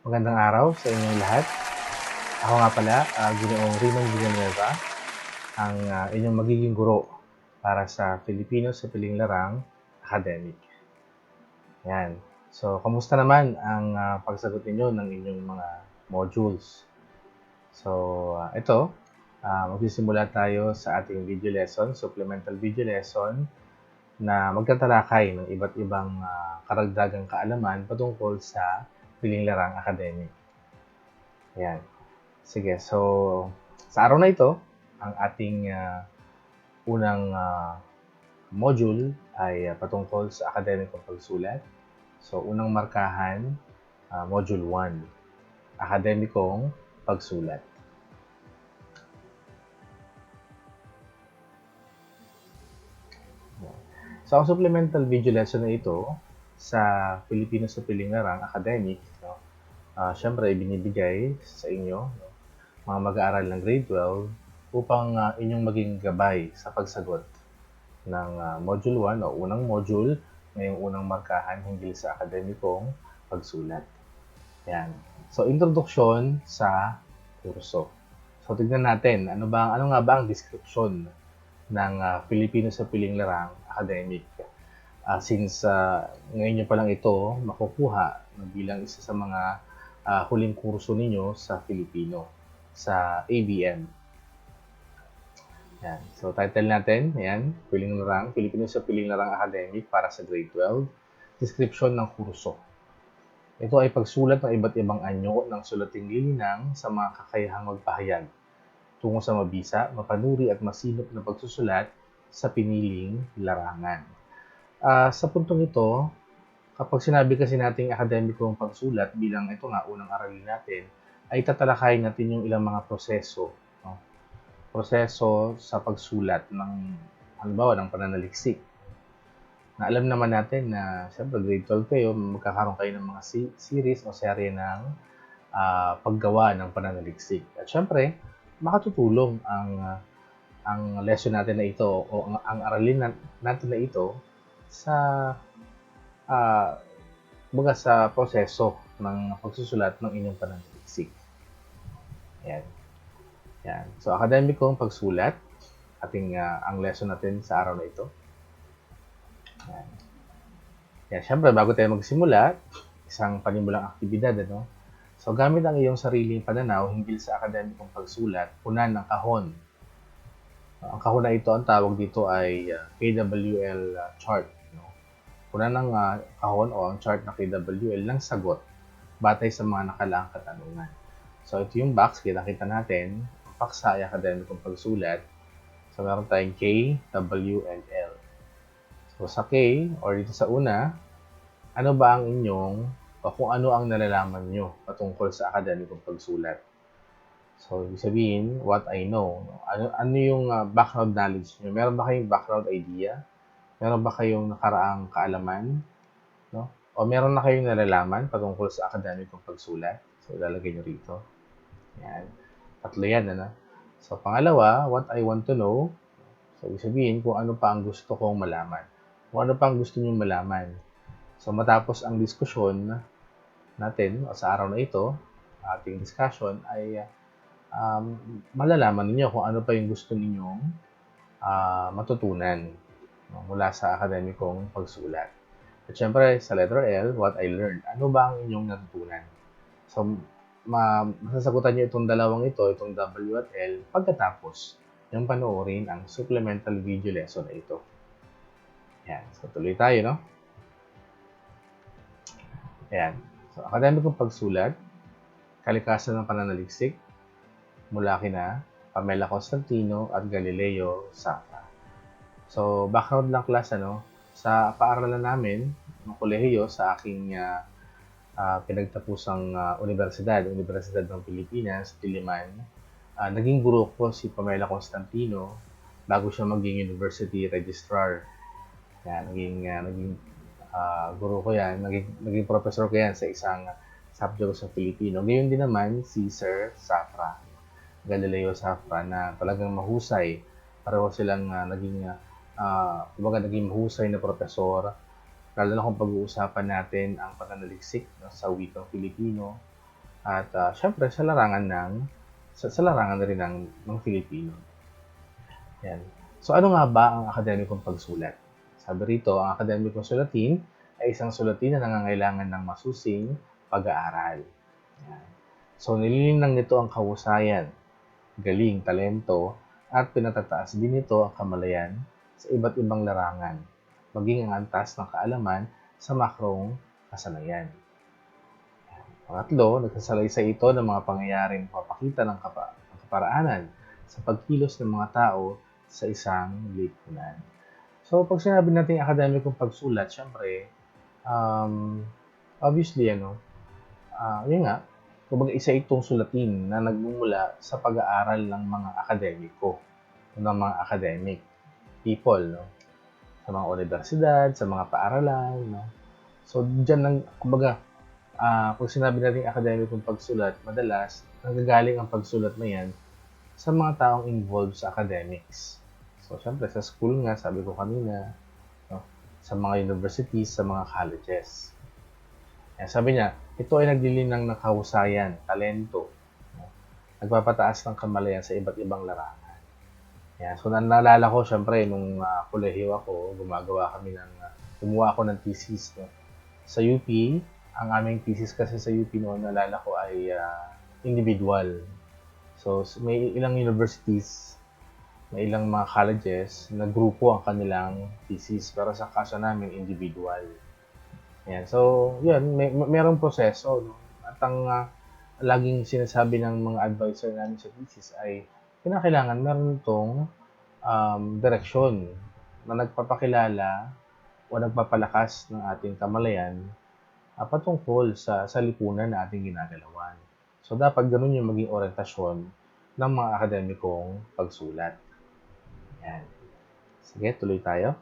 Magandang araw sa inyong lahat. Ako nga pala, Ginoong Raymond Villanueva, ang inyong magiging guro para sa Filipino sa Piling Larang Academic. Yan. So, kamusta naman ang pagsagot ninyo ng inyong mga modules? So, ito, magsisimula tayo sa ating video lesson, supplemental video lesson, na magtatalakay ng iba't ibang karagdagang kaalaman patungkol sa Piling Larang Academic. Yan. Sige, so sa araw na ito, ang ating unang module ay patungkol sa akademikong pagsulat. So, unang markahan, Module 1, akademikong pagsulat. So, ang supplemental video lesson na ito sa Filipino sa Piling Larang Academic, syempre ibinibigay sa inyo, mga mag-aaral ng grade 12, upang inyong maging gabay sa pagsagot ng Module 1 o unang module, ngayong unang markahan hinggil sa akademikong pagsulat. Yan. So, introduction sa kurso. So, tignan natin, ano nga ba ang description ng Filipino sa Piling Larang Academic? Since ngayon nyo pa lang ito makukuha bilang isa sa mga huling kurso ninyo sa Filipino, sa ABM. Yan. So, title natin, yan, Piling Larang, Filipino sa Piling Larang Academic para sa grade 12. Description ng kurso. Ito ay pagsulat ng iba't ibang anyo ng sulating lilinang sa mga kakayahang magpahayag tungo sa mabisa, mapanuri at masinop na pagsusulat sa piniling larangan. Sa puntong ito, kapag sinabi kasi nating akademikong pagsulat bilang ito nga unang aralin natin, ay tatalakayin natin yung ilang mga proseso. Proseso sa pagsulat ng, halimbawa, ng pananaliksik. Na alam naman natin na, siyempre, grade 12 kayo, magkakaroon kayo ng mga series o serye ng paggawa ng pananaliksik. At siyempre, makatutulong ang lesson natin na ito o ang aralin natin na ito sa sa proseso ng pagsusulat ng inyong pananaliksik. Yan. Yan. So, akademikong pagsulat, ang lesson natin sa araw na ito. Yan. Yan. Siyempre, bago tayo magsimula, isang panimulang aktibidad, ano? So, gamit ang iyong sariling pananaw hinggil sa akademikong pagsulat, punan ng kahon. Ang kahon na ito, ang tawag dito ay KWL chart. Punan ng kahon o ang chart na KWL ng sagot batay sa mga nakalaang katanungan. So, ito yung box, kita natin, paksa ay akademikong pagsulat. So, meron tayong K, W, and L. So, sa K, or dito sa una, ano ba ang inyong, o kung ano ang nalalaman nyo patungkol sa akademikong pagsulat? So, ibig sabihin, what I know. Ano yung background knowledge nyo? Meron ba kayong background idea? Meron ba kayong nakaraang kaalaman? No? O meron na kayong nalalaman patungkol sa akademikong pagsulat? So, ilalagay nyo rito. Yan. Tatlo yan, ano? So, pangalawa, what I want to know. So, ibig sabihin kung ano pa ang gusto kong malaman. Kung ano pa ang gusto nyo malaman. So, matapos ang diskusyon natin o sa araw na ito, ating discussion, ay malalaman niyo kung ano pa yung gusto ninyong matutunan mula sa akademikong pagsulat. At syempre, sa letter L, what I learned. Ano ba ang inyong natutunan? So, masasagutan niyo itong dalawang ito, itong W at L, pagkatapos yung panoorin ang supplemental video lesson na ito. Yan. So, tuloy tayo, no? Ayan. So, akademikong pagsulat, kalikasan ng pananaliksik, mula kina Pamela Constantino at Galileo Safra. So, background lang class, ano? Sa paaralan namin, ng kolehiyo, sa aking pinagtapusang Universidad ng Pilipinas, Diliman, naging guro ko si Pamela Constantino bago siya maging university registrar. Yan, naging guro ko yan, naging professor ko yan sa isang subject sa Filipino. Ngayon din naman si Sir Safra, Galileo Safra, na talagang mahusay. Pareho silang naging mahusay na profesor. Lalo na kung pag-uusapan natin ang pananaliksik sa wikang Filipino. at syempre sa larangan na rin ng Filipino. Yan. So ano nga ba ang akademikong pagsulat? Sabi rito, ang akademikong sulatin ay isang sulatin na nangangailangan ng masusing pag-aaral. Yan. So nililinang nito ang kahusayan, galing, talento, at pinatataas din nito ang kamalayan sa iba't ibang larangan, maging ang antas ng kaalaman sa makrong kasanayan. Pangatlo, nagsasalaysay ito ng mga pangyayaring papakita ng kaparaanan sa pagkilos ng mga tao sa isang lipunan. So, pag sinabi natin akademikong pagsulat, syempre, obviously, yun nga, kumbaga isa itong sulatin na nagmumula sa pag-aaral ng mga akademiko, ng mga academic people, no? Sa mga universidad, sa mga paaralan, no? So, dyan kumbaga, kung sinabi natin akademikong pagsulat, madalas, nagagaling ang pagsulat na yan sa mga taong involved sa academics. So, syempre, sa school nga, sabi ko kanina, no? Sa mga universities, sa mga colleges. Yan, sabi niya, ito ay naglilinang ng kahusayan, talento, no? Nagpapataas ng kamalayan sa iba't ibang larangan. Yan, so, naalala ko, syempre, nung kolehiyo ako, gumawa ako ng thesis, no? Sa UP, ang aming thesis kasi sa UP noon, naalala ko ay individual. So, may ilang universities, may ilang mga colleges na grupo ang kanilang thesis. Pero sa kaso namin, individual. Yan. So, yun, merong proseso. No? At ang laging sinasabi ng mga advisor namin sa thesis ay kinakailangan meron itong direksyon na nagpapakilala o nagpapalakas ng ating kamalayan patungkol sa lipunan na ating ginagalawan. So, dapat ganun yung maging orientasyon ng mga akademikong pagsulat. Yan. Sige, tuloy tayo.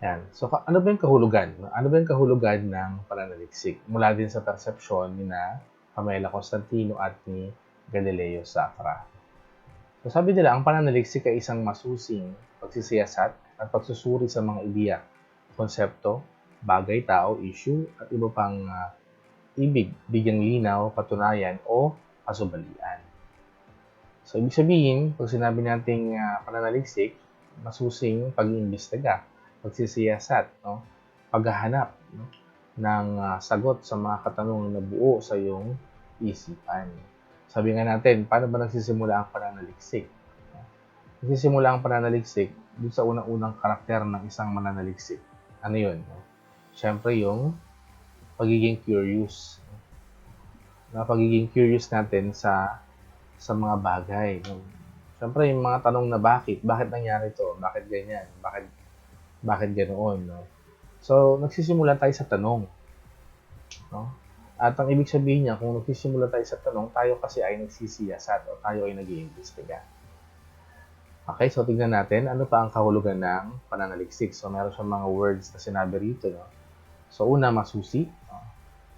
Yan. So, ano ba yung kahulugan? Ano ba yung kahulugan ng pananaliksik? Mula din sa persepsyon ni na Pamela Constantino at ni Galileo Safra. So, sabi nila, ang pananaliksik ay isang masusing pagsisiyasat at pagsusuri sa mga ideya, konsepto, bagay, tao, issue, at iba pang ibig, bigyang linaw, patunayan, o kasubalian. So, ibig sabihin, pag sinabi nating pananaliksik, masusing pag-iimbestiga, pagsisiyasat, no? Paghahanap, no? ng sagot sa mga katanungan na buo sa iyong isipan. Sabi nga natin, paano ba nagsisimula ang pananaliksik? Nagsisimula ang pananaliksik dun sa unang-unang karakter ng isang mananaliksik. Ano yun? Siyempre yung pagiging curious. Pagiging curious natin sa mga bagay. Siyempre yung mga tanong na bakit nangyari ito? Bakit ganyan? Bakit ganoon? No? So, nagsisimula tayo sa tanong. No? At ang ibig sabihin niya, kung nagsisimula tayo sa tanong, tayo kasi ay nagsisiyasat o tayo ay nag-iimbestiga. Okay, so tingnan natin, ano pa ang kahulugan ng pananaliksik? So, meron siyang mga words na sinabi rito. No? So, una, masusi. No?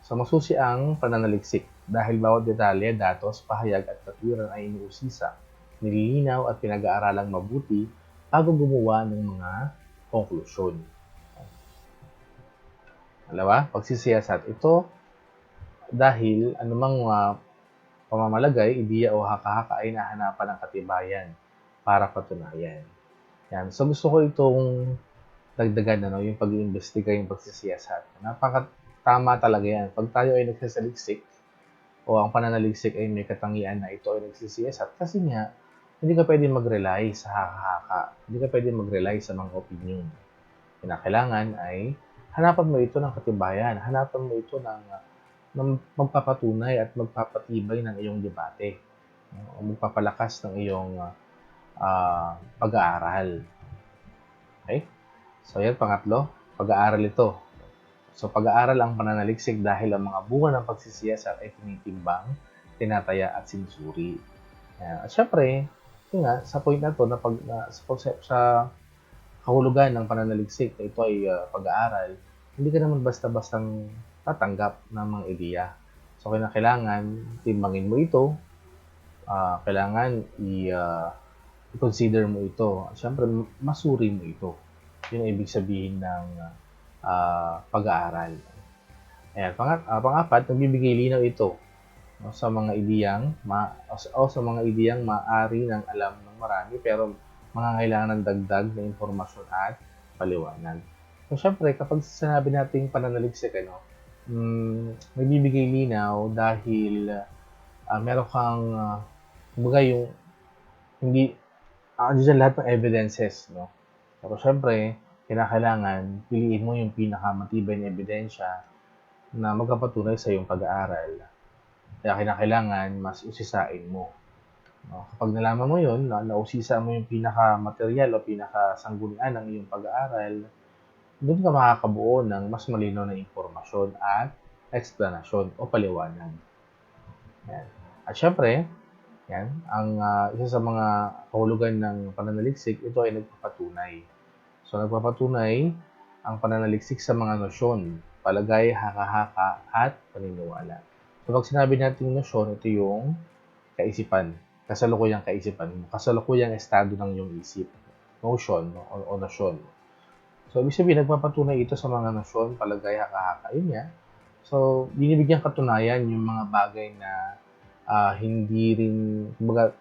So, masusi ang pananaliksik dahil bawat detalye, datos, pahayag at katwiran ay iniusisa, nililinaw at pinag-aaralang mabuti bago gumawa ng mga konklusyon. Dalawa, pagsisiyasat. Ito dahil anumang pamamalagay, ideya o haka-haka ay nahanapan ng katibayan para patunayan. Yan. So gusto ko itong dagdagan yung pag-iimbestiga, yung pagsisiyasat. Napakatama talaga yan. Pag tayo ay nagsasaliksik o ang pananaliksik ay may katangian na ito ay nagsisiyasat kasi nga hindi ka pwede mag-rely sa haka-haka. Hindi ka pwede mag-rely sa mga opinion. Kinakailangan ay hanapan mo ito ng katibayan. Hanapan mo ito ng magpapatunay at magpapatibay ng iyong debate. O magpapalakas ng iyong pag-aaral. Okay? So, yan, pangatlo, pag-aaral ito. So, pag-aaral ang pananaliksik dahil ang mga bunga ng pagsisiyasat ay tinitimbang, tinataya at sinusuri. At syempre, yun nga, sa point na to, sa kahulugan ng pananaliksik na ito ay pag-aaral, hindi ka naman basta-bastang tatanggap ng mga ideya. So, kailangan timbangin mo ito, kailangan i-consider mo ito. At syempre, masuri mo ito. Yun ang ibig sabihin ng pag-aaral. Ayan, pang-apat, nagbibigay linaw ito, no, sa mga ideyang sa mga ideyang maaari ng alam ng marami pero mangangailangan ng dagdag na impormasyon at paliwanag. So, syempre, kapag sinabi nating pananaliksik, nagbibigay linaw dahil meron kang, kumbaga yung hindi, andiyan lahat ng evidences, no? Pero syempre, kinakailangan piliin mo yung pinakamatibay na ebidensya na magpapatunay sa iyong pag-aaral. Kaya kinakailangan mas usisain mo. No? Kapag nalaman mo yun, nausisa mo yung pinaka-material o pinaka-sanggunian ng iyong pag-aaral, doon ka makakabuo ng mas malinaw na impormasyon at eksplanasyon o paliwanag. Yan. At syempre, yan, isa sa mga kahulugan ng pananaliksik, ito ay nagpapatunay. So, nagpapatunay ang pananaliksik sa mga nosyon, palagay, haka-haka, at paniniwala. So, pag sinabi natin nosyon, ito yung kaisipan, kasalukuyang kaisipan mo, kasalukuyang estado ng iyong isip, notion o nosyon. So, ibig sabihin, nagpapatunay ito sa mga nosyon, palagay, haka-haka. Yun nga. So, binibigyan katunayan yung mga bagay na hindi rin, kumbaga,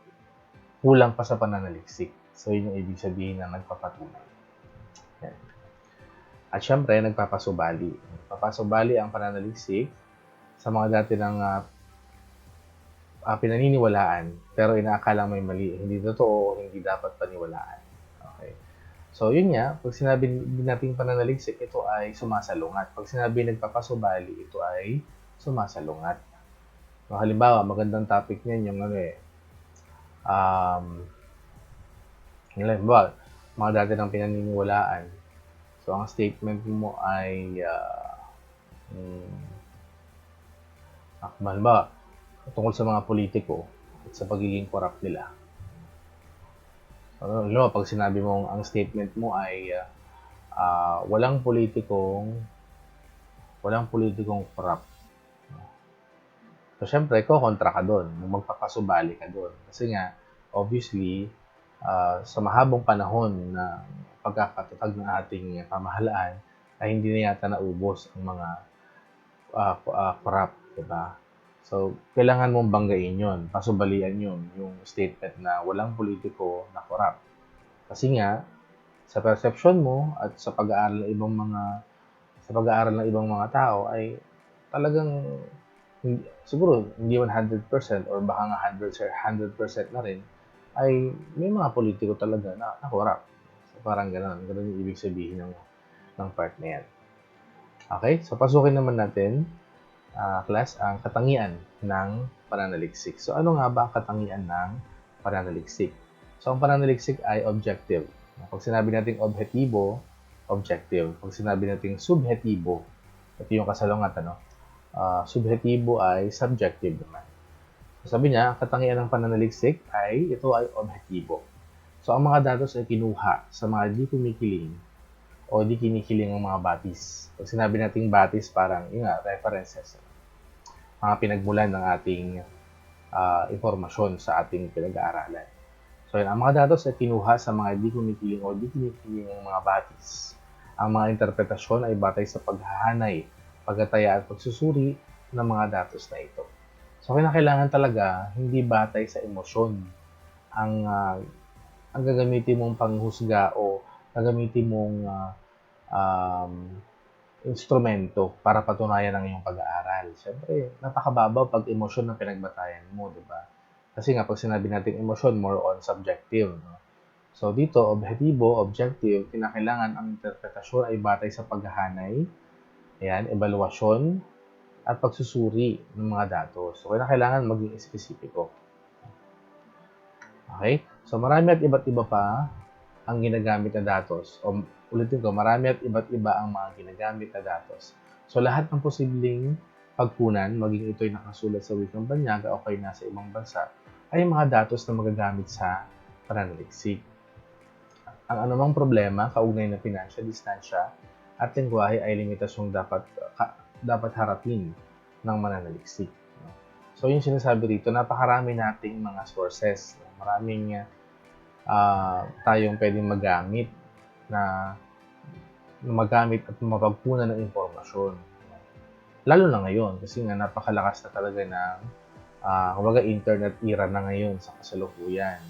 kulang pa sa pananaliksik. So, yun yung ibig sabihin na nagpapatunay. Yan. At syempre, nagpapasubali. Nagpapasubali ang pananaliksik sa mga dati ng pinaniniwalaan, pero inaakala may mali, hindi totoo o hindi dapat paniwalaan. Okay. So, yun nga, pag sinabi nating pananaliksik, ito ay sumasalungat. Pag sinabi nagpapasubali, ito ay sumasalungat. So, halimbawa, magandang topic niyan yung halimbawa, mga dati ng pinaniniwalaan. So, ang statement mo ay halimbawa, tungkol sa mga politiko at sa pagiging corrupt nila. Halimbawa, pag sinabi mong ang statement mo ay walang politikong corrupt. So, syempre, kontra ka doon. Magpapasubali ka doon. Kasi nga, obviously, sa mahabang panahon na pagkakatatag ng ating pamahalaan, ay hindi na yata naubos ang mga corrupt, diba? So, kailangan mong banggain yun, pasubalian yun, yung statement na walang politiko na corrupt. Kasi nga, sa perception mo at sa pag-aaral ng ibang mga tao ay talagang siguro hindi 100% or baka nga 100% na rin ay may mga politiko talaga na corrupt. So, parang gano'n yung ibig sabihin ng part na yan. Okay, so pasukin naman natin class, ang katangian ng pananaliksik. So, ano nga ba ang katangian ng pananaliksik? So, ang pananaliksik ay objective. Pag sinabi natin objektibo, objective. Pag sinabi natin subjektibo, ito yung kasalungat, subjektibo ay subjective naman. So, sabi niya, ang katangian ng pananaliksik ay ito ay objektibo. So, ang mga datos ay kinuha sa mga di kumikiling o di kinikiling ng mga batis. Pag sinabi nating batis, parang yun nga, references, mga pinagmulan ng ating impormasyon sa ating pinag-aaralan. So, yun, ang mga datos ay kinuha sa mga di kumikiling o di kinikiling ng mga batis. Ang mga interpretasyon ay batay sa paghahanay, pagtataya at pagsusuri ng mga datos na ito. So, kailangan talaga hindi batay sa emosyon ang gagamitin mong panghusga o gagamitin mong instrumento para patunayan ang iyong pag-aaral. Siyempre, napakababaw pag emosyon ng pinagbatayan mo, di ba? Kasi nga, pag sinabi natin emosyon, more on subjective. No? So, dito, objective, kinakailangan ang interpretasyon ay batay sa paghahanay, evaluasyon, at pagsusuri ng mga datos. So, kailangan maging espesipiko. Okay? So, marami at iba't iba pa ang ginagamit na datos. O ulitin ko, marami at iba't iba ang mga ginagamit na datos. So, lahat ng posibleng pagkunan, maging ito'y nakasulat sa wikang banyaga o kay nasa ibang bansa, ay mga datos na magagamit sa pananaliksik. Ang anumang problema, kaugnay na financial distansya at lengguwahe ay limitasyong dapat harapin ng mananaliksik. So, yung sinasabi rito, napakarami nating mga sources. Maraming tayong pwedeng magamit na magamit at mapagkunan ng impormasyon. Lalo na ngayon kasi nga napakalakas na talaga ng kumbaga internet era na ngayon sa kasalukuyan.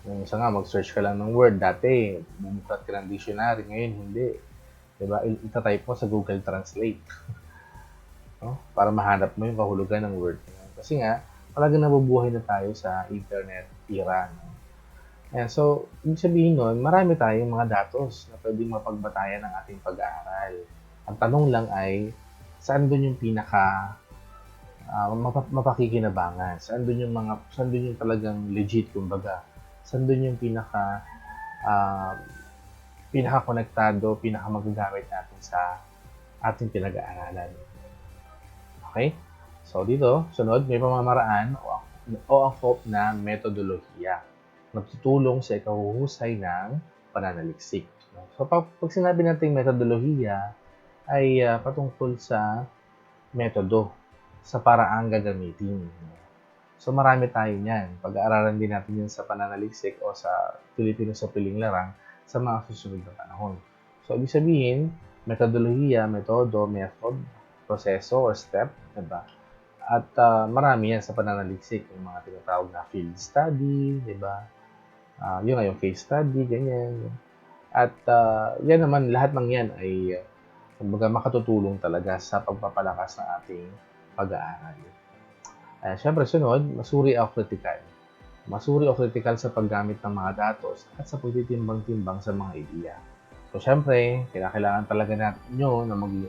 Yung isa nga, mag-search ka lang ng word. Dati, bumukat ka ng dictionary. Ngayon, hindi. Diba? Itatype mo sa Google Translate. No? Para mahanap mo yung kahulugan ng word. Kasi nga, talagang nabubuhay na tayo sa internet era. No? Ayan, so, ibig sabihin nun, marami tayong mga datos na pwedeng mapagbatayan ng ating pag-aaral. Ang tanong lang ay, saan doon yung pinaka mapakikinabangan? Saan doon yung talagang legit, kumbaga? Saan doon yung uh, pinaka-konektado, pinaka-magagamit natin sa ating pinag-aaralan? Okay? So, dito, sunod, may pamamaraan o angkop na metodolohiya na tutulong sa ikahuhusay ng pananaliksik. So, pag sinabi natin metodolohiya, ay patungkol sa metodo, sa paraang gagamitin. So, marami tayo niyan. Pag-aaralan din natin yan sa pananaliksik o sa Filipino sa piling larang sa mga susunod na panahon. So, ibig sabihin, metodolohiya, metodo, method, proseso or step, diba? At marami yan sa pananaliksik, yung mga tinatawag na field study, diba? Yun nga, yung case study, ganyan. At yan naman, lahat ng yan ay kumbaga makatutulong talaga sa pagpapalakas ng ating pag-aaral. Siyempre, sunod, masuri o critical. Masuri o critical sa paggamit ng mga datos at sa pagtitimbang-timbang sa mga ideya. So, siyempre, kailangan talaga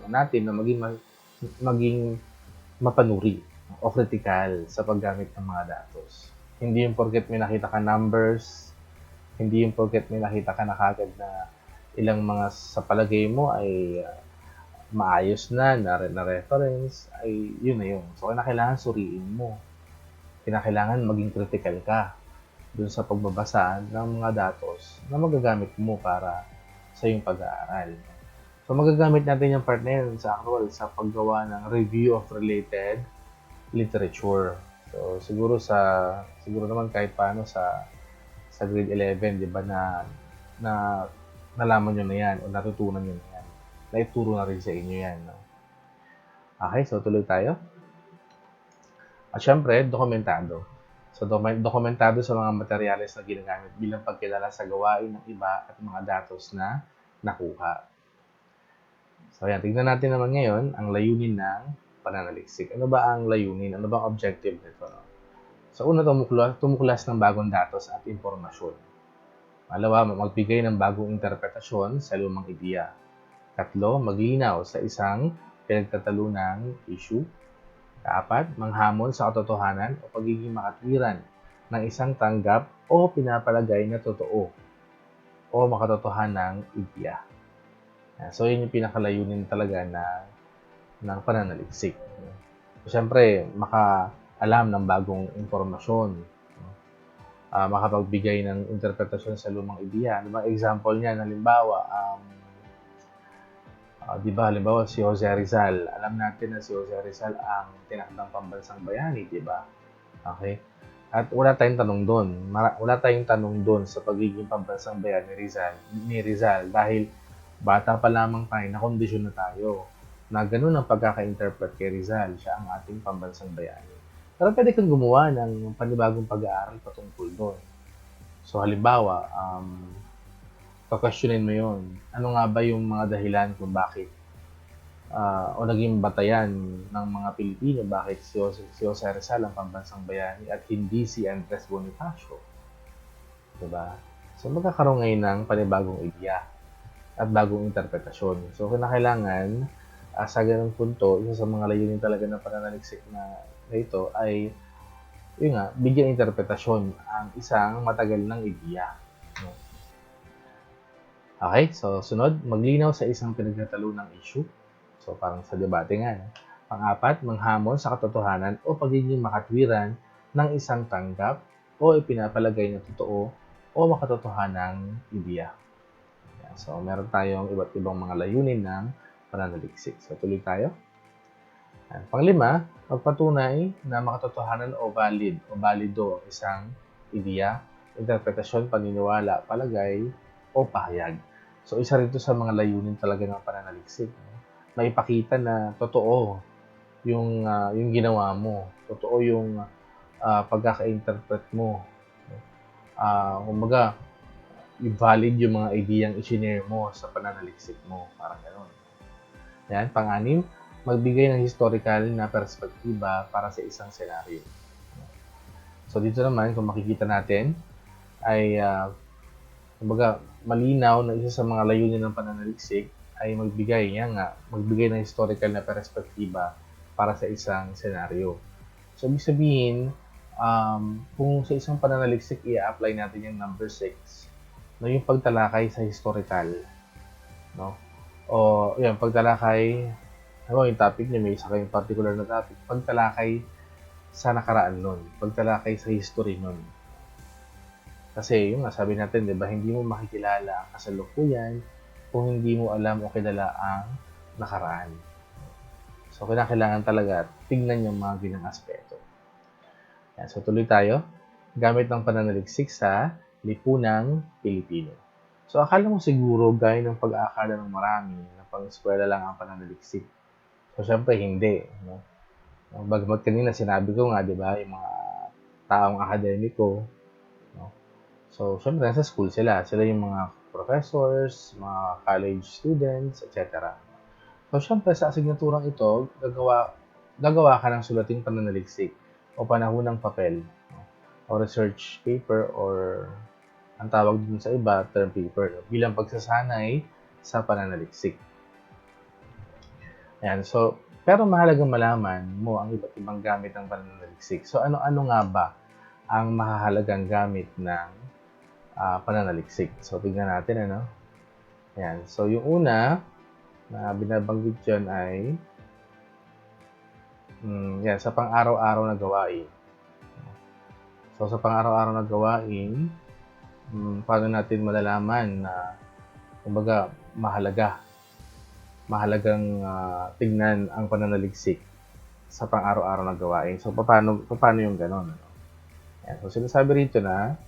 natin na maging mapanuri o critical sa paggamit ng mga datos. Hindi yung porket may nakita ka numbers, hindi yung porket may nakita ka na kagad na ilang mga sa palagay mo ay maayos na reference, ay yun na yun. So, kailangan suriin mo. Kailangan maging critical ka dun sa pagbabasa ng mga datos na magagamit mo para sa iyong pag-aaral. So, magagamit natin yung part na yun sa actual sa paggawa ng review of related literature. So, siguro naman kahit paano sa grade 11, di ba, na nalaman nyo na yan o natutunan nyo na yan. Naituro na rin sa inyo yan. No? Okay, so tuloy tayo. At syempre, dokumentado. So, dokumentado sa mga materyales na ginagamit bilang pagkilala sa gawain ng iba at mga datos na nakuha. So, yan. Tignan natin naman ngayon ang layunin ng pananaliksik. Ano ba ang layunin? Ano ba ang objective nito? No? So, una, tumuklas ng bagong datos at impormasyon. Pangalawa, magbigay ng bagong interpretasyon sa lumang ideya. Tatlo, maglinaw sa isang pinagtatalunang issue. Kaapat, manghamon sa katotohanan o pagiging makatwiran ng isang tanggap o pinapalagay na totoo o makatotohanang ideya. So, yun yung pinakalayunin talaga ng pananaliksik. Siyempre, makaalam ng bagong impormasyon, makapagbigay ng interpretasyon sa lumang ideya. Ano ba example niyan? Halimbawa, di ba, halimbawa si Jose Rizal. Alam natin na si Jose Rizal ang tinakdang pambansang bayani, di ba? Okay? At wala tayong tanong doon. Wala tayong tanong doon sa pagiging pambansang bayani ni Rizal dahil bata pa lamang tayo, na kondisyon na tayo na ganun ang pagkaka-interpret kay Rizal. Siya ang ating pambansang bayani. Pero pwede kang gumawa ng panibagong pag-aaral patungkol doon. So, halimbawa, pa-questionin mo yun. Ano nga ba yung mga dahilan kung bakit o naging batayan ng mga Pilipino bakit si Jose Rizal ang pambansang bayani at hindi si Andres Bonifacio? Diba? So, magkakaroon ngayon ng panibagong ideya at bagong interpretasyon. So, kailangan sa ganung punto, isa sa mga layunin talaga ng pananaliksik na ito ay yun nga, bigyan interpretasyon ang isang matagal ng ideya. No? Okay, so sunod, maglinaw sa isang pinagtatalunang issue. So parang sa debate nga. No? Pang-apat, manghamon sa katotohanan o pagiging makatwiran ng isang tanggap o ipinapalagay na totoo o makatotohanang ideya. So meron tayong iba't ibang mga layunin ng pananaliksik. So tuloy tayo. Panglima, magpatunay na makatotohanan o valido isang ideya, interpretasyon, paniniwala, palagay, o pahayag. So, isa rin ito sa mga layunin talaga ng pananaliksik. No? Maipakita na totoo yung ginawa mo. Totoo yung pagkaka-interpret mo. Kumbaga, valid yung mga ideyang i-shinare mo sa pananaliksik mo. Parang gano'n. Yan, pang-anim, magbigay ng historical na perspektiba para sa isang senaryo. So dito naman, kung makikita natin, ay kumbaga malinaw na isa sa mga layunin ng pananaliksik ay magbigay ng historical na perspektiba para sa isang senaryo. So ibig sabihin, kung sa isang pananaliksik i-apply natin yung number 6, no, yung pagtalakay sa historical, no? O yan, pagtalakay, yung topic niya, may isa kayong particular na topic, pagtalakay sa nakaraan nun, pagtalakay sa history nun. Kasi yung nga, sabi natin, di ba, hindi mo makikilala ang kasalukuyan kung hindi mo alam o kilala ang nakaraan. So, kailangan talaga tignan yung mga ginang aspeto. Yan, so, tuloy tayo. Gamit ng pananaliksik sa lipunang Pilipino. So, akala mo siguro, gaya ng pag-aakala ng marami, na pang-eskwela lang ang pananaliksik. So, syempre, hindi. No? Bagamat kanina, sinabi ko nga, di ba, yung mga taong akademiko, no? So, syempre, nasa school sila. Sila yung mga professors, mga college students, etc. So, syempre, sa asignaturang ito, gagawa ka ng sulating pananaliksik o panahunang papel, no? O research paper or ang tawag dun sa iba, term paper, no? Bilang pagsasanay sa pananaliksik. Ayan, so, pero mahalagang malaman mo ang iba't ibang gamit ng pananaliksik. So, ano-ano nga ba ang mahahalagang gamit ng pananaliksik? So, tignan natin, ano? Ayan, so yung una na binabanggit dyan ay yan, sa pang-araw-araw na gawain. So, sa pang-araw-araw na gawain, paano natin malalaman na, kumbaga, mahalagang tignan ang pananaliksik sa pang-araw-araw na gawain. So, paano yung gano'n? Ano? Ayan, so, sinasabi rito na,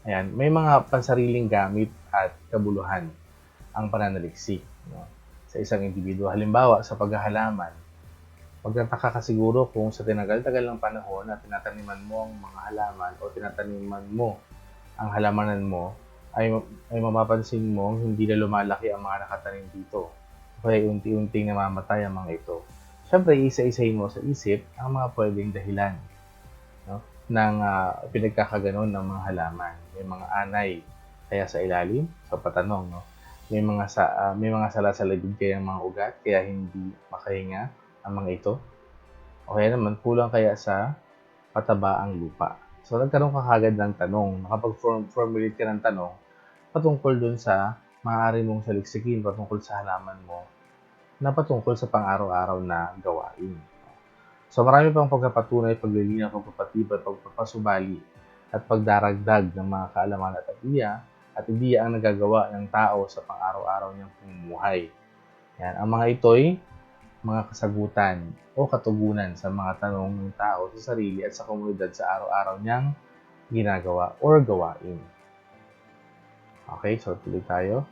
ayan, may mga pansariling gamit at kabuluhan ang pananaliksik, no, sa isang individuo. Halimbawa, sa paghahalaman, magtataka ka siguro kung sa tinagal-tagal ng panahon na tinataniman mo ang mga halaman o tinataniman mo ang halamanan mo, ay mapapansin mo hindi na lumalaki ang mga nakatanim dito. Kaya unti-unting namamatay ang mga ito. Siyempre, isa-isahin mo sa isip ang mga pwedeng dahilan, no, ng pinagkakaganon ng mga halaman. May mga anay kaya sa ilalim, sa patanong, no? May mga sala sa libid kaya mga ugat kaya hindi makahinga ang mga ito. O kaya naman kulang kaya sa pataba ang lupa. So nagkaroon ka kagad ng tanong, nakapag-formulate ka ng tanong patungkol dun sa maaari mong saliksikin patungkol sa halaman mo na patungkol sa pang-araw-araw na gawain. So marami pang pagpapatunay, paglilinaw, pagpapatibay, pagpapasubali at pagdaragdag ng mga kaalaman at ideya ang nagagawa ng tao sa pang-araw-araw niyang pamumuhay. Yan, ang mga ito'y mga kasagutan o katugunan sa mga tanong ng tao sa sarili at sa komunidad sa araw-araw niyang ginagawa or gawain. Okay, so tuloy tayo.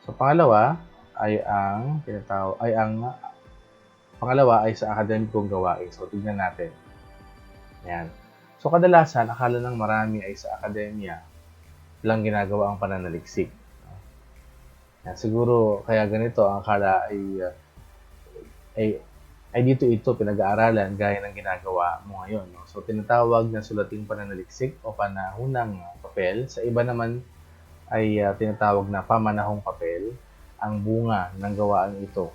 So pangalawa ay sa akademikong gawain. So tignan natin. Yan. So kadalasan akala ng marami ay sa akademya lang ginagawa ang pananaliksik. Yan, siguro kaya ganito ang akala ay dito ito pinag-aaralan gaya ng ginagawa mo ngayon. No? So, tinatawag na sulating pananaliksik o panahunang papel. Sa iba naman ay tinatawag na pamanahong papel ang bunga ng gawaan ito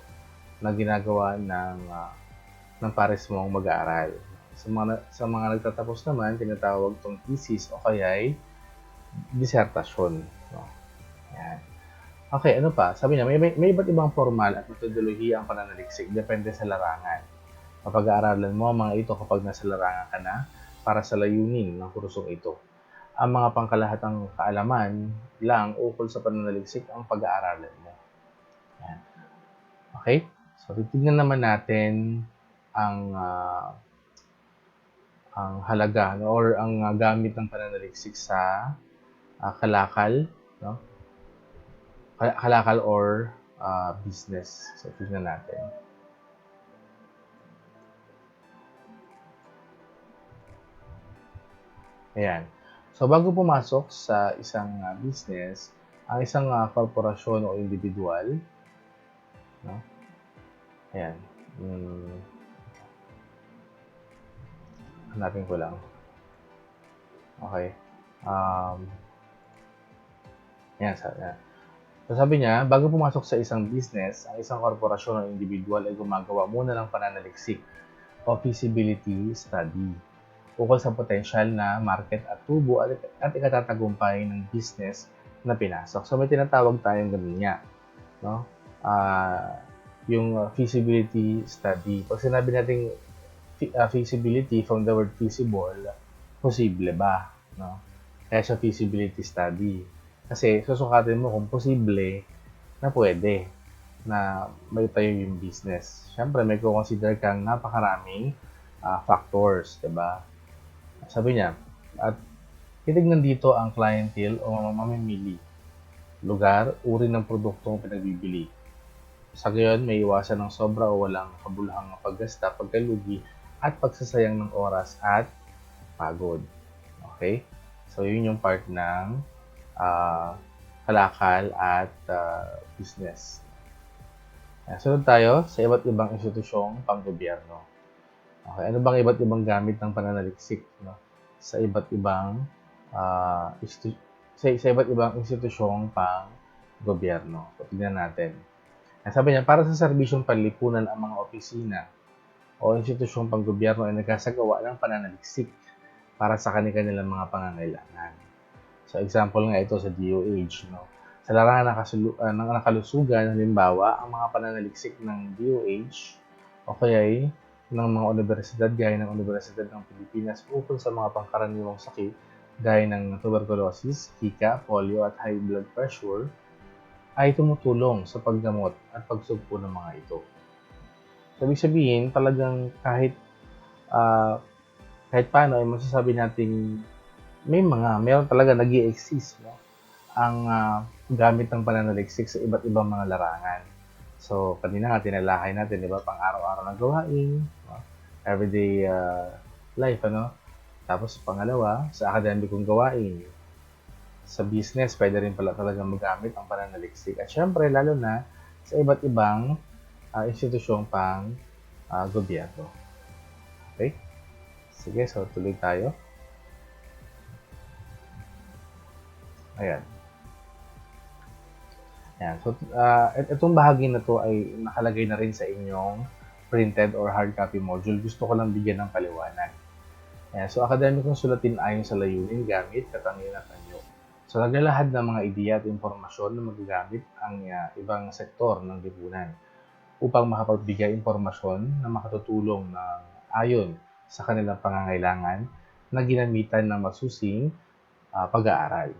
na ginagawa ng pares mong mag-aaral. Sa mga nagtatapos naman, tinatawag itong thesis o kaya'y disertasyon. No? Yan. Okay, ano pa? Sabi niya, may iba't ibang formal at metodolohiya ang pananaliksik, depende sa larangan. Mapag-aaralan mo ang mga ito kapag nasa larangan ka na para sa layunin ng kursong ito. Ang mga pangkalahatang kaalaman lang ukol sa pananaliksik ang pag-aaralan mo. Yan. Okay? So, titignan naman natin ang halaga or ang gamit ng pananaliksik sa kalakal, no? Kalakal or business. So, tignan natin. Ayan. So, bago pumasok sa isang business, ang isang korporasyon o individual, no? Ayan. Hmm, hanapin ko lang. Okay. Um, ayan. So, sabi niya, bago pumasok sa isang business, ang isang korporasyon o individual ay gumagawa muna ng pananaliksik o feasibility study ukol sa potensyal na market at tubo at ikatatagumpay ng business na pinasok. So, may tinatawag tayong ganun niya, no? Yung feasibility study. Pag sinabi natin feasibility from the word feasible, posible ba, no? Kaya siya feasibility study. Kasi susukatin mo kung posible na pwede na may tayo yung business. Siyempre, may consider kang napakaraming factors, 'di ba? Sabi niya, at titignan dito ang clientele o mamimili, lugar, uri ng produktong pinagbibili. Sa gayon, may iwasan ng sobra o walang kabulhang paggasta, pagkalugi, at pagsasayang ng oras at pagod. Okay? So, yun yung part ng kalakal at business. Sunod tayo sa iba't ibang institusyong panggobyerno. Okay, ano bang iba't ibang gamit ng pananaliksik, no? Sa iba't ibang sa iba't ibang institusyong pang-gobyerno. So, tignan natin. Sabi niya, para sa serbisyong panlipunan ang mga opisina o institusyong pang-gobyerno ay nagkasagawa ng pananaliksik para sa kanilang mga pangangailangan. So, example nga ito sa DOH, no? Sa larangan ng nakalusugan, halimbawa, ang mga pananaliksik ng DOH o kaya ng mga universidad gaya ng Universidad ng Pilipinas ukol sa mga pangkaraniwang sakit gaya ng tuberculosis, hika, polio at high blood pressure ay tumutulong sa paggamot at pagsugpo ng mga ito. So, ibig sabihin, talagang kahit paano ay masasabi nating meron talaga nag-i-exist, no? Ang gamit ng pananaliksik sa iba't ibang mga larangan. So, kanina nga tinalahay natin, di ba, pang araw-araw na gawain, no? Everyday life, ano? Tapos, pangalawa, sa akademikong gawain. Sa business, pwede rin pala talaga magamit ang pananaliksik. At syempre, lalo na sa iba't ibang institusyong pang gobyerno. Okay? Sige, so tuloy tayo. Ayan. Ayan. So, itong bahagi na to ay nakalagay na rin sa inyong printed or hard copy module. Gusto ko lang bigyan ng paliwanag. Ayan. So, akademikong sulatin ayon sa layunin, gamit, katangian at anyo. So, naglalahad ng mga ideya at impormasyon na magagamit ang ibang sektor ng lipunan upang makapagbigay impormasyon na makatutulong ng ayon sa kanilang pangangailangan na ginamitan ng masusing pag-aaral.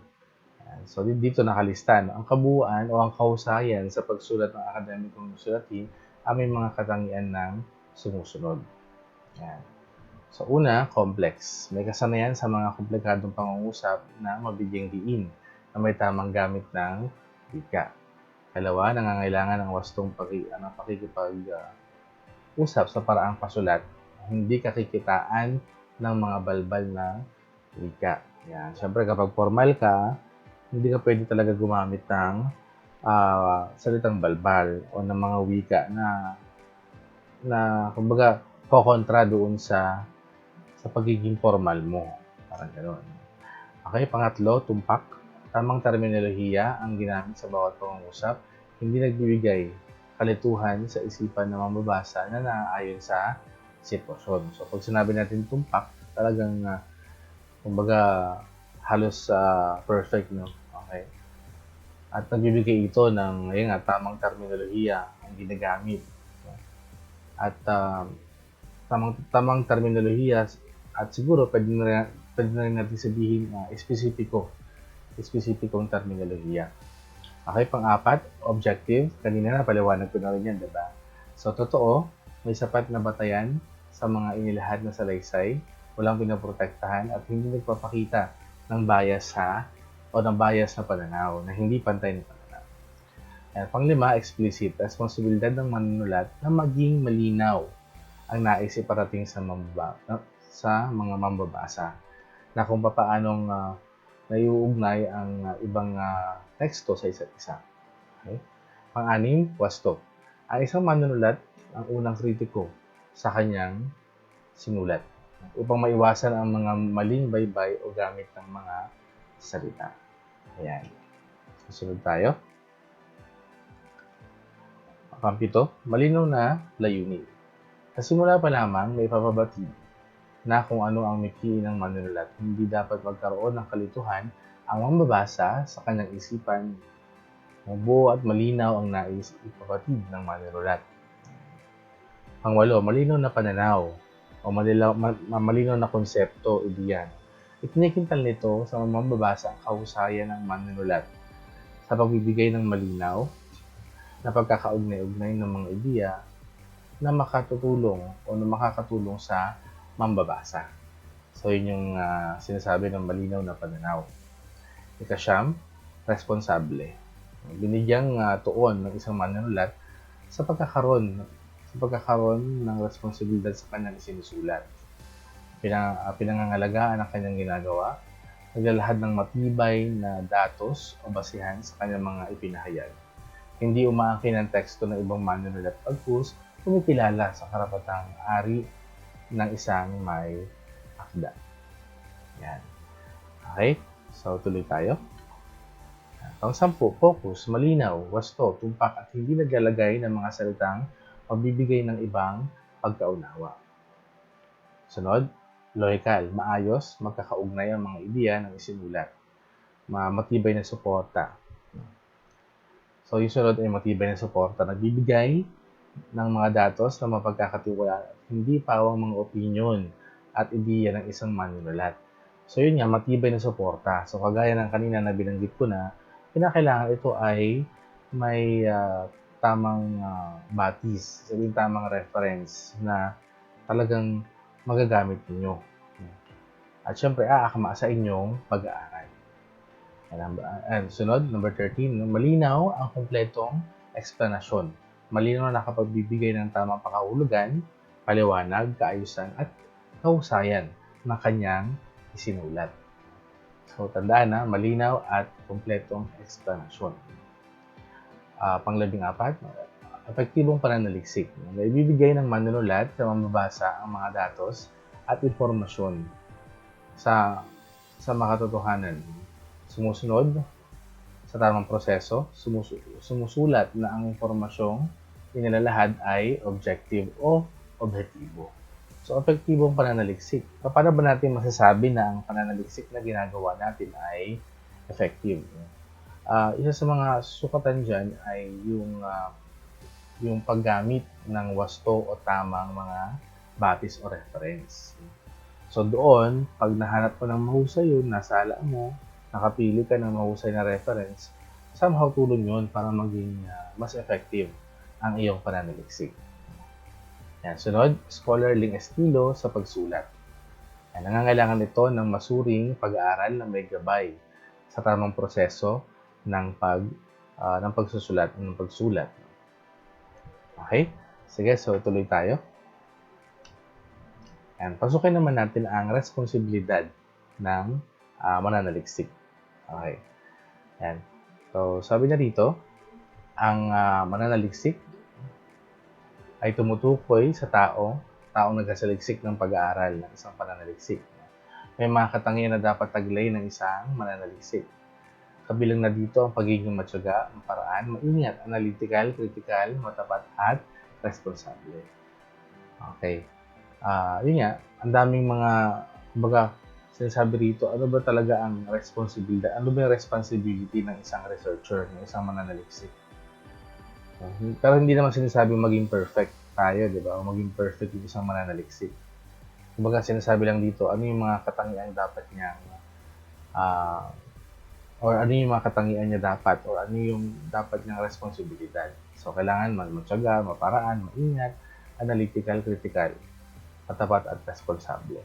So, dito nakalista, no? Ang kabuuan o ang kahusayan sa pagsulat ng akademikong sulatin ay may mga katangian ng sumusunod. Yan. So, una, complex. May kasanayan sa mga komplikadong pangungusap na mabigyang diin na may tamang gamit ng wika. Dalawa, nangangailangan ng wastong pakikipag-usap sa paraang pasulat, hindi kakikitaan ng mga balbal na wika. Yan. Siyempre, kapag formal ka, hindi ka pwede talaga gumamit ng salitang balbal o ng mga wika na kumbaga kokontra doon sa pagiging formal mo. Parang gano'n. Okay, pangatlo, tumpak. Tamang terminolohiya ang ginamit sa bawat pangungusap. Hindi nagbibigay kalituhan sa isipan ng mambabasa na naaayon sa sitwasyon. So, pag sinabi natin tumpak, talagang kumbaga halos perfect, no? Okay. At nagbibigay ito ng tamang terminolohiya ang ginagamit. At tamang terminolohiya at siguro pwede na rin natin sabihin na espesipikong terminolohiya. Okay, pang-apat, objective. Kanina na paliwanag ko na rin yan, diba? So, totoo, may sapat na batayan sa mga inilahad na salaysay, walang pinoprotektahan at hindi nagpapakita ng bias na pananaw, na hindi pantay na pananaw. Panglima, explicit. Responsibilidad ng manunulat na maging malinaw ang nais iparating sa mga mambabasa. na kung papaanong naiuugnay ang ibang teksto sa isa't isa. Okay? Pang-anim, wasto. Ang isang manunulat ang unang kritiko sa kanyang sinulat upang maiwasan ang mga maling baybay o gamit ng mga salita. Ayan. Susunod tayo. Pang-pito, malinaw na layunin. Sa simula pa lamang, may papabatid na kung ano ang mikiin ng manunulat. Hindi dapat magkaroon ng kalituhan ang mambabasa sa kanyang isipan. Mabuo at malinaw ang nais ipapatid ng manunulat. Pang-walo, malinaw na pananaw o malinaw na konsepto, ideyan. Itinikintal nito sa mambabasa ang kahusayan ng manunulat sa pagbibigay ng malinaw na pagkakaugnay-ugnay ng mga ideya na makatutulong o na makakatulong sa mambabasa. So, yun yung sinasabi ng malinaw na pananaw. Ika-siyam, responsable. Binigyang tuon ng isang manunulat sa pagkakaroon ng responsibilidad sa kanyang isinusulat. Pinangangalagaan ang kanyang ginagawa, naglalahad ng matibay na datos o basihan sa kanyang mga ipinahayag. Hindi umaangkin ang teksto ng ibang manunulat pagkus kumikilala sa karapatang ari ng isang may akda. Yan. Okay? So, tuloy tayo. Pang-sampu, focus, malinaw, wasto, tumpak at hindi naglalagay ng mga salitang magbibigay ng ibang pagkaunawa. Sunod, logical, maayos, magkakaugnay ang mga ideya ng isinulat. Matibay na suporta. So, yung sunod ay matibay na suporta. Nagbibigay ng mga datos na mapagkakatiwalaan at hindi pawang mga opinyon at ideya ng isang manunulat. So, yun nga, matibay na suporta. So, kagaya ng kanina na binanggit ko na, kinakailangan ito ay may tamang batis, sabihin tamang reference na talagang magagamit ninyo. At syempre, aakma sa inyong pag-aaral. And sunod, number 13, malinaw ang kumpletong eksplanasyon. Malinaw na nakapagbibigay ng tamang pakahulugan, paliwanag, kaayusan at kahusayan ng kanyang isinulat. So, tandaan na, malinaw at kumpletong eksplanasyon. Pang-14, epektibong pananaliksik. Naibibigay ng manunulat sa mambabasa ang mga datos at impormasyon sa makatotohanan. Sumusunod sa tamang proseso, sumusulat na ang impormasyong inilalahad ay objective o objektibo. So, epektibong pananaliksik. Paano ba natin masasabi na ang pananaliksik na ginagawa natin ay effective? Isa sa mga sukatan dyan ay yung paggamit ng wasto o tamang mga batis o reference. So, doon, pag nahanap mo ng mahusay yun, nasa ala mo, nakapili ka ng mahusay na reference, somehow tulong yun para maging mas effective ang iyong pananaliksik. Yan. Sunod, scholarly estilo sa pagsulat. Yan. Nangangailangan ito ng masuring pag-aaral na may gabay sa tamang proseso ng pagsusulat, ng pagsulat. Okay? Sige, so tuloy tayo. Yan. Pasukin naman natin ang responsibilidad ng mananaliksik. Okay. Yan. So, sabi niya dito, ang mananaliksik ay tumutukoy sa taong nagsasaliksik ng pag-aaral ng isang pananaliksik. May mga katangian na dapat taglay ng isang mananaliksik. Kabilang na dito ang pagiging matyaga, paraan, maingat, analytical, critical, matapat, at responsable. Okay. Yun nga, ang daming mga, kumbaga, sinasabi rito, ano ba talaga ang responsibilidad? Ano ba yung responsibility ng isang researcher, ng isang mananaliksik? Pero hindi naman sinasabi maging perfect tayo, di ba? O maging perfect yung isang mananaliksik. Kumbaga, sinasabi lang dito, ano yung mga katangian dapat niya, or ano yung mga katangian niya dapat, or ano yung dapat niyang responsibilidad. So, kailangan matyaga, maparaan, maingat, analytical, critical, matapat at responsable.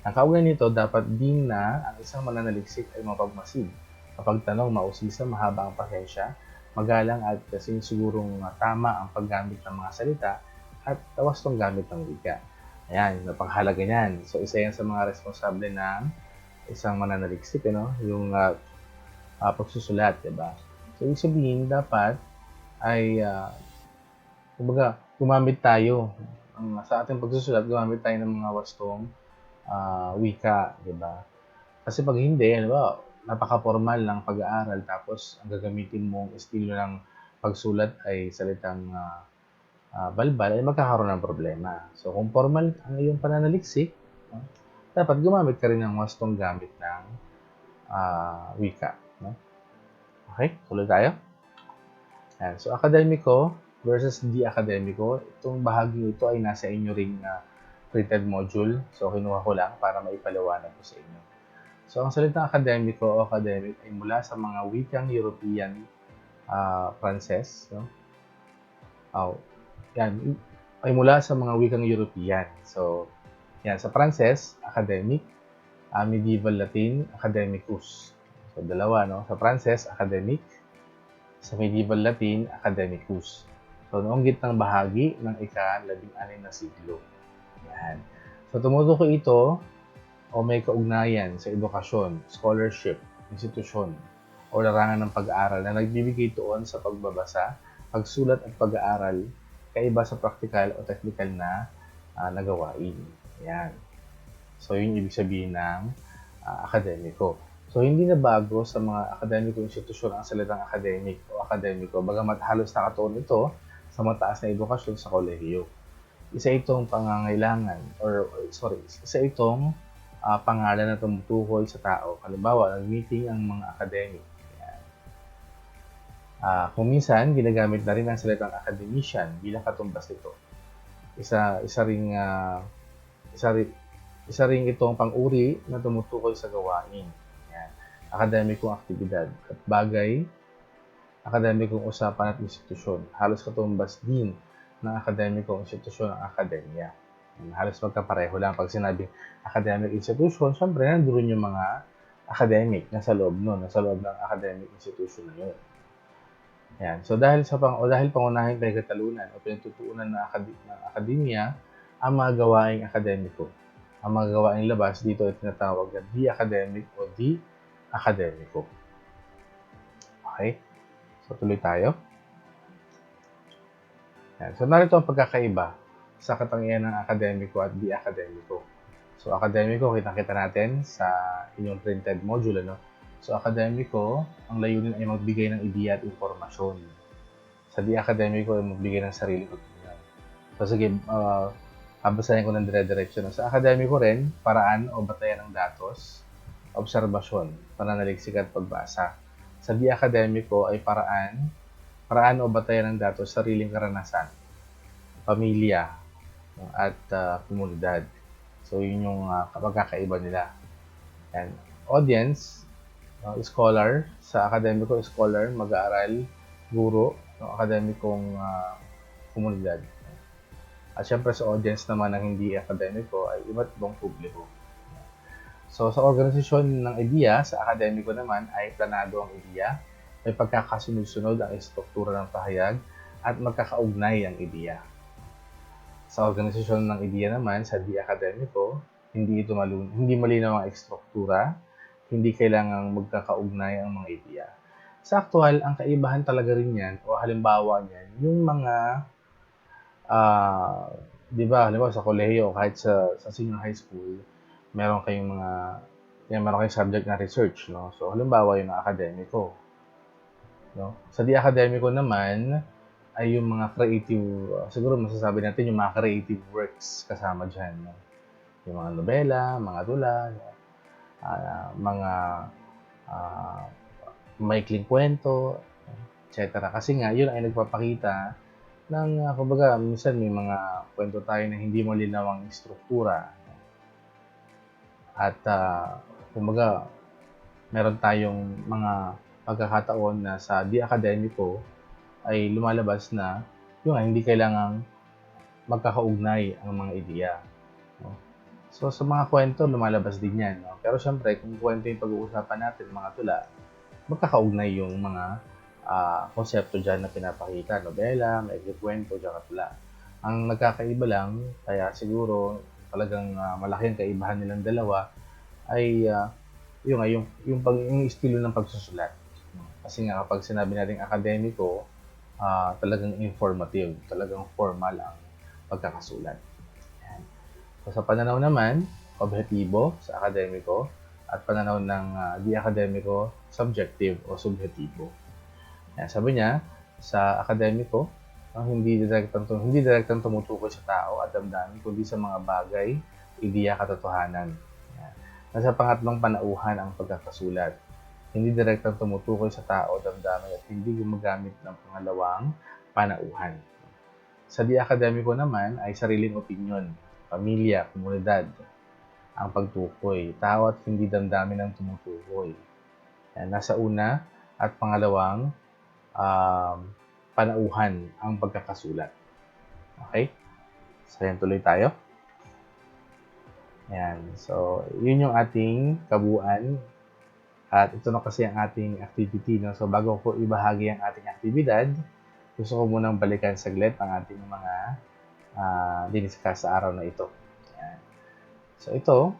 Ang kaugnay nito, dapat din na ang isang mananaliksik ay mapagmasid. Kapag tanong, mausisa, mahaba ang pasensya, magalang at sigurong tama ang paggamit ng mga salita at wastong gamit ng wika. Ayan, napakahalaga niyan. So, isa yan sa mga responsable ng isang mananaliksik, ano, yung pagsusulat, diba? So, ibig sabihin, dapat ay, kumbaga, gumamit tayo. Sa ating pagsusulat, gumamit tayo ng mga wastong wika, diba? Kasi pag hindi, ano ba, napaka-formal ng pag-aaral tapos ang gagamitin mong estilo ng pagsulat ay salitang balbal, ay magkakaroon ng problema. So, kung formal ang iyong pananaliksik, no, dapat gumamit ka rin ng wastong gamit ng wika. No? Okay, tuloy tayo. Yan. So, akademiko versus di akademiko, itong bahagi ito ay nasa inyo ring printed module. So, kinuha ko lang para maipaliwanag ko sa inyo. So, ang salitang akademiko o academic ay mula sa mga wikang European, Pranses, no? Yan, ay mula sa mga wikang European. So, yan, sa Pranses, academic, medieval Latin, academicus. So, dalawa, no? Sa Pranses, academic, sa medieval Latin, academicus. So, noong gitnang bahagi ng ika-16 na siglo. Yan. So, tumutukoy ito o may kaugnayan sa edukasyon, scholarship, institusyon, o larangan ng pag-aaral na nagbibigay tuon sa pagbabasa, pagsulat at pag-aaral, kaiba sa praktikal o technical na nagawain. Yan. So, yun ibig sabihin ng akademiko. So, hindi na bago sa mga akademiko institusyon ang salitang academic o akademiko, bagamat halos nakatuon ito sa mataas na edukasyon sa kolehiyo. Isa itong pangalan na tumutukoy sa tao. Halimbawa, nag-meeting ang mga academic. Kung minsan, ginagamit na rin ang salitang academician bilang katumbas nito. Isa ring itong pang-uri na tumutukoy sa gawain. Yan. Akademikong aktibidad at bagay, akademikong usapan at institusyon. Halos katumbas din ng akademikong institusyon ang akademya. Halos magkapareho lang. Pag sinabing academic institution, syempre nandoon yung mga academic na sa loob nun, nasa loob ng academic institution na yun. Yan. So dahil pangunahing pagkatalunan o pinagtutuunan ng akademya ang mga gawaing akademiko. Ang mga gawaing labas dito ay tinatawag na di-academic o di-akademiko. Okay? So tuloy tayo. Yan. So narito ang pagkakaiba sa katangian ng akademiko at di-akademiko. So akademiko, kita natin sa inyong printed module, ano? So, akademiko, ang layunin ay magbigay ng ideya at impormasyon. Sa di-akademiko ay magbigay ng sarili opinion. So, sige, babasahin ko ng dire-diretso. Sa akademiko rin, paraan o batayan ng datos, obserbasyon, pananaliksik at pagbasa. Sa di-akademiko ay paraan o batayan ng datos, sariling karanasan, pamilya, at komunidad. So, yun yung pagkakaiba nila. And audience, scholar, sa akademiko, scholar, mag-aaral, guro, akademikong komunidad. At syempre sa audience naman ng hindi akademiko ay iba't ibang publiko. So sa organisasyon ng ideya, sa akademiko naman ay planado ang ideya, may pagkakasunod-sunod ang estruktura ng pahayag at magkakaugnay ang ideya. Sa organisasyon ng ideya naman, sa di akademiko, hindi malinaw ang estruktura, hindi kailangang magkakaugnay ang mga ideya. Sa aktual, ang kaibahan talaga rin yan, o halimbawa niyan, yung mga, di ba, halimbawa sa kolehiyo, kahit sa senior high school, meron kayong subject na research, no? So, halimbawa yung akademiko. No? Sa di akademiko naman, ay yung mga creative, siguro masasabi natin yung mga creative works kasama dyan. No? Yung mga nobela, mga tula, mga maikling kwento, etc. Kasi nga, yun ay nagpapakita ng, kumbaga, minsan may mga kwento tayo na hindi malinaw ang struktura. At, kumbaga, meron tayong mga pagkakataon na sa di-akademiko ay lumalabas na yung hindi kailangang magkakaugnay ang mga ideya. No? So, sa mga kwento, lumalabas din yan. No? Pero syempre, kung kwento yung pag-uusapan natin, mga tula, magkakaugnay yung mga konsepto dyan na pinapakita. Nobela, maikli kwento, tsaka tula. Ang nagkakaiba lang, kaya siguro talagang malaki ang kaibahan nilang dalawa, ay yung estilo ng pagsusulat. Kasi nga kapag sinabi nating akademiko, talagang informative, talagang formal ang pagkakasulat. Yan. So, sa pananaw naman, objektibo sa akademiko at pananaw ng di akademiko, subjective o subjektibo. Yan, sabi niya, sa akademiko, hindi direktang tumutukoy sa tao at damdamin kundi sa mga bagay, ideya, katotohanan. Yan. Nasa pangatlong panauhan ang pagkakasulat. Hindi direktang tumutukoy sa tao, damdamin at hindi gumagamit ng pangalawang panauhan. Sa di akademiko naman ay sariling opinyon, pamilya, komunidad ang pagtukoy. Tao at hindi damdamin ang tumutukoy. Yan, nasa una at pangalawang panauhan ang pagkakasulat. Okay? So, yan, tuloy tayo. Yan. So, yun yung ating kabuuan. At ito na kasi ang ating activity. No? So, bago ko ibahagi ang ating aktibidad, gusto ko munang balikan saglit ang ating mga diniscuss sa araw na ito. Yan. So, ito,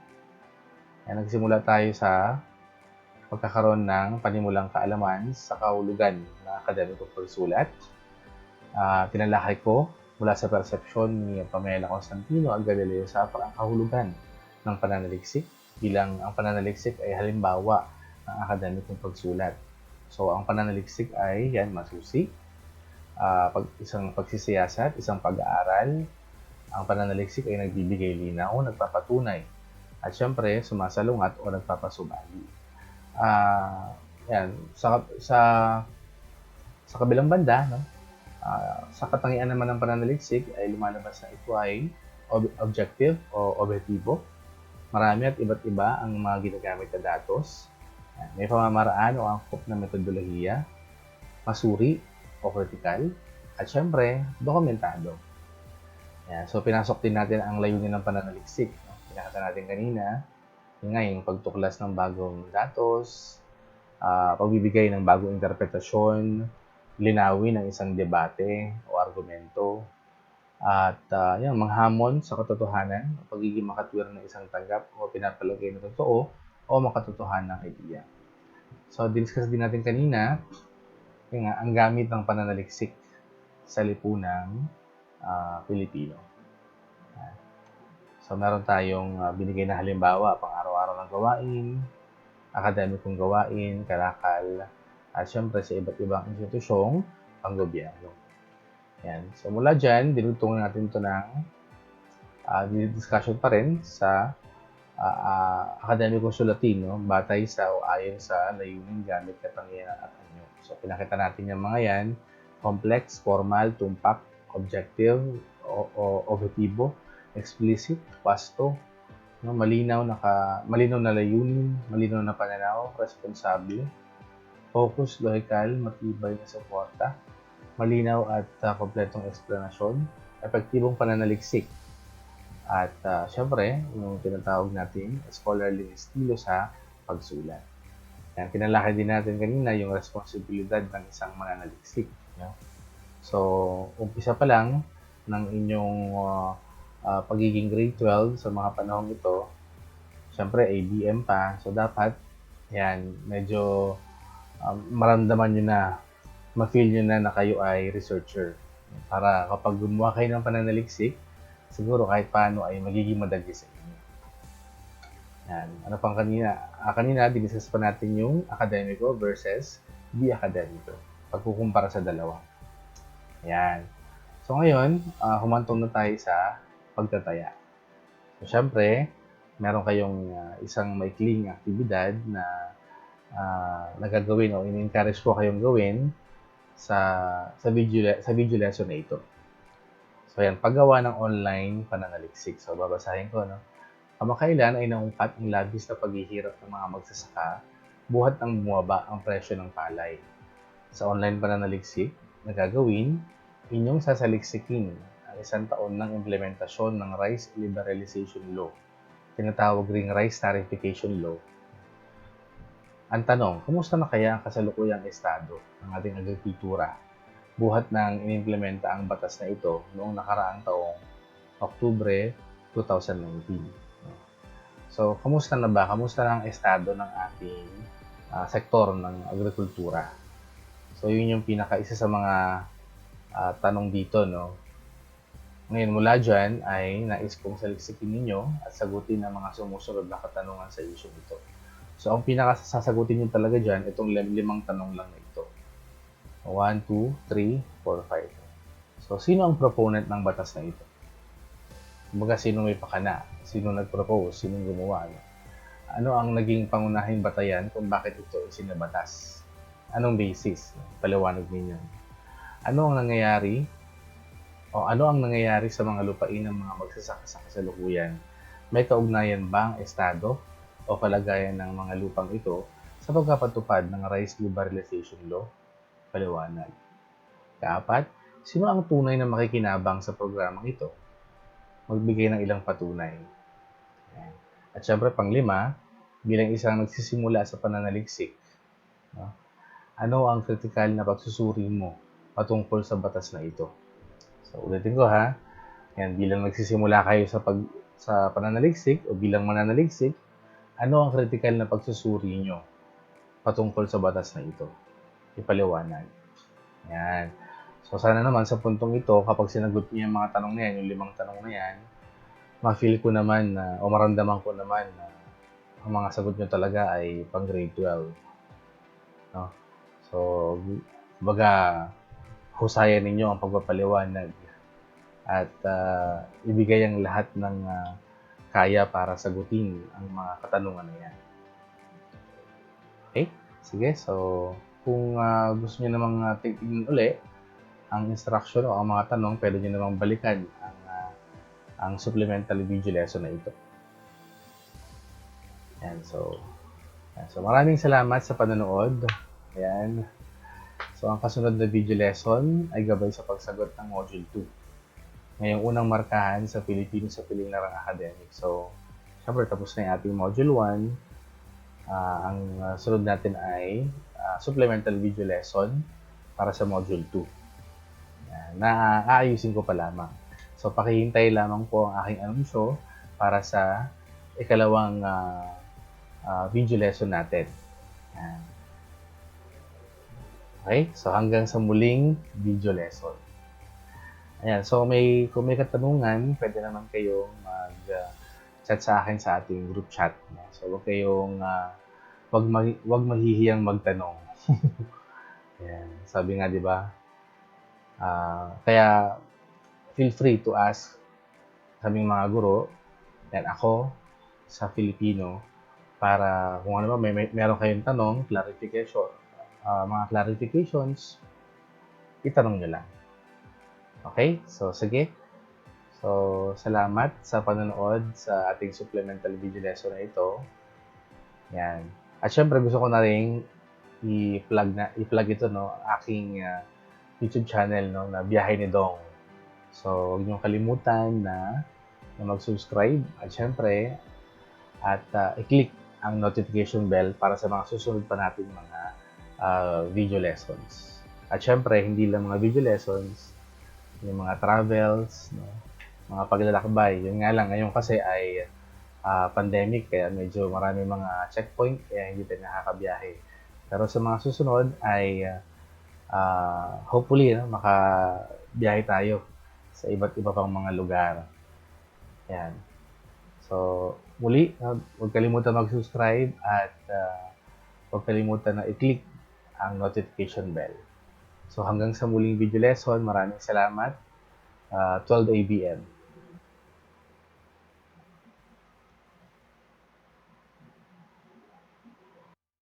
nagsimula tayo sa pagkakaroon ng panimulang kaalaman sa kahulugan ng akademikong pagsulat. Tinalakay ko mula sa persepsyon ni Pamela Constantino at Galileo sa ang kahulugan ng pananaliksik bilang ang pananaliksik ay halimbawa ng akademikong pagsulat. So, ang pananaliksik ay masusi, isang pagsisiyasat, isang pag-aaral. Ang pananaliksik ay nagbibigay linaw, nagpapatunay, at syempre, sumasalungat o nagpapasubali. Sa kabilang banda, no? Sa katangian naman ng pananaliksik ay lumalabas na ito ay objective o objektibo. Marami at iba't iba ang mga ginagamit na datos. May pamamaraan o angkop na metodolohiya, masuri o critical, at syempre, dokumentado. So, pinasok din natin ang layunin ng pananaliksik. No? Pinakita natin kanina, yung pagtuklas ng bagong datos, pagbibigay ng bagong interpretasyon, linawin ang isang debate o argumento, at manghamon sa katotohanan, pagiging makatwir ng isang tanggap o pinapalagay na totoo o makatotohanan ng idea. So, discuss din natin kanina, ang gamit ng pananaliksik sa lipunang Pilipino. So, meron tayong binigay na halimbawa, pang-araw-araw ng gawain, akademikong gawain, kalakal, at syempre sa iba't ibang institusyong panggobyerno. Yan. So, mula dyan, dinutong natin ito ng discussion pa rin sa akademikong sulatin, no? Batay sa o ayon sa layunin, gamit, katangian at anyo. So, pinakita natin yung mga yan, complex, formal, tumpak, objective, o objektibo, explicit, vasto, no? malinaw na layunin, malinaw na pananaw, responsable, focus, logical, matibay na suporta, malinaw at kompletong eksplanasyon, epektibong pananaliksik, at syempre, yung tinatawag natin scholarly estilo sa pagsulat. Yan, pinalaki din natin kanina yung responsibilidad ng isang mananaliksik. No? So, umpisa pa lang ng inyong pagiging grade 12 sa mga panahon ito, syempre ABM pa, so dapat medyo maramdaman nyo na, ma-feel nyo na kayo ay researcher. Para kapag gumawa kayo ng pananaliksik, siguro kahit paano ay magiging madali sa inyo. Yan. Ano pang kanina? Kanina, diniscuss pa natin yung akademiko versus di akademiko. Pagkukumpara sa dalawa. Yan. So ngayon, humantong na tayo sa pagtataya. So syempre, meron kayong isang maikling aktibidad na nagagawin o in-encourage ko kayong gawin sa video lesson na ito. So yan, paggawa ng online pananaliksik. So babasahin ko, no? Kamakailan ay naungkat ang labis na paghihirap ng mga magsasaka buhat ng bumaba ang presyo ng palay. Sa online pananaliksik na gagawin, inyong sasaliksikin ang 1 taon ng implementasyon ng Rice Liberalization Law, tinatawag ring Rice Tarification Law. Ang tanong, kumusta na kaya ang kasalukuyang estado ng ating agrikultura buhat ng inimplementa ang batas na ito noong nakaraang taong Oktubre 2019? So, kamusta na ba? Kamusta na ang estado ng ating sektor ng agrikultura? So, yun yung isa sa mga tanong dito, no? Ngayon, mula dyan ay nais kong saliksikin ninyo at sagutin ang mga sumusunod na katanungan sa issue ito. So, ang sasagutin nyo talaga dyan, itong 5 tanong lang na ito. 1, 2, 3, 4, 5. So, sino ang proponent ng batas na ito? Kumbaga, sino may pakana? Sino nag-propose? Sino gumawa? Ano ang naging pangunahing batayan kung bakit ito isinabatas? Anong basis? Paliwanag ninyo. Ano ang nangyayari sa mga lupain ng mga magsasaka sa kasalukuyan? May kaugnayan ba ang estado o kalagayan ng mga lupang ito sa pagpapatupad ng Rice Liberalization Law? Paliwanag. Kaapat, sino ang tunay na makikinabang sa programang ito? Magbigay ng ilang patunay. At syempre, panglima, bilang isang nagsisimula sa pananaliksik, no? Ano ang kritikal na pagsusuri mo patungkol sa batas na ito? So, ulitin ko ha. Yan, bilang nagsisimula kayo sa pananaliksik o bilang mananaliksik, ano ang kritikal na pagsusuri nyo patungkol sa batas na ito? Ipaliwanag. Yan. So, sana naman sa puntong ito, kapag sinagot niyo yung mga tanong na yan, yung 5 tanong na yan, ma-feel ko naman o maramdaman ko naman na ang mga sagot nyo talaga ay pang grade 12. No? So, baga, husayan ninyo ang pagpapaliwanag at ibigay ang lahat ng kaya para sagutin ang mga katanungan na yan. Okay? Sige, so kung gusto niyo namang tignan uli ang instruction o ang mga tanong, pwede niyo namang balikan ang supplementary video lesson na ito. Yan, so maraming salamat sa panonood. Ayan. So, ang kasunod na video lesson ay gabay sa pagsagot ng Module 2. Ngayong unang markahan sa Pilipino sa Piling Larang Academic. So, syempre, tapos na yung ating Module 1. Ang sunod natin ay supplemental video lesson para sa Module 2. Na aayusin ko pa lamang. So, pakihintay lamang po ang aking anunsyo para sa ikalawang video lesson natin. Okay? So, hanggang sa muling video lesson. Ayan. So, kung may katanungan, pwede naman kayong mag-chat sa akin sa ating group chat. So, huwag kayong wag mahihiyang magtanong. Ayan. Sabi nga, di ba? Kaya, feel free to ask kaming mga guro and ako sa Filipino para kung ano ba, meron kayong tanong, mga clarifications, itanong nyo lang. Okay? So, sige. So, salamat sa panonood sa ating supplemental video lesson na ito. Yan. At syempre, gusto ko na rin i-plug ito, no, aking YouTube channel, no, na Biyahe ni Dong. So, huwag niyong kalimutan na mag-subscribe at syempre, i-click ang notification bell para sa mga susunod pa natin mga video lessons. At syempre, hindi lang mga video lessons, yung mga travels, no, mga paglalakbay. Yun nga lang, ngayon kasi ay pandemic, kaya medyo marami mga checkpoint, kaya hindi tayo nakakabiyahe. Pero sa mga susunod ay hopefully makabiyahe tayo sa iba't iba pang mga lugar. Yan. So, muli, huwag kalimutan mag-subscribe at huwag kalimutan na i-click ang notification bell. So, hanggang sa muling video lesson, maraming salamat. 12 ABM.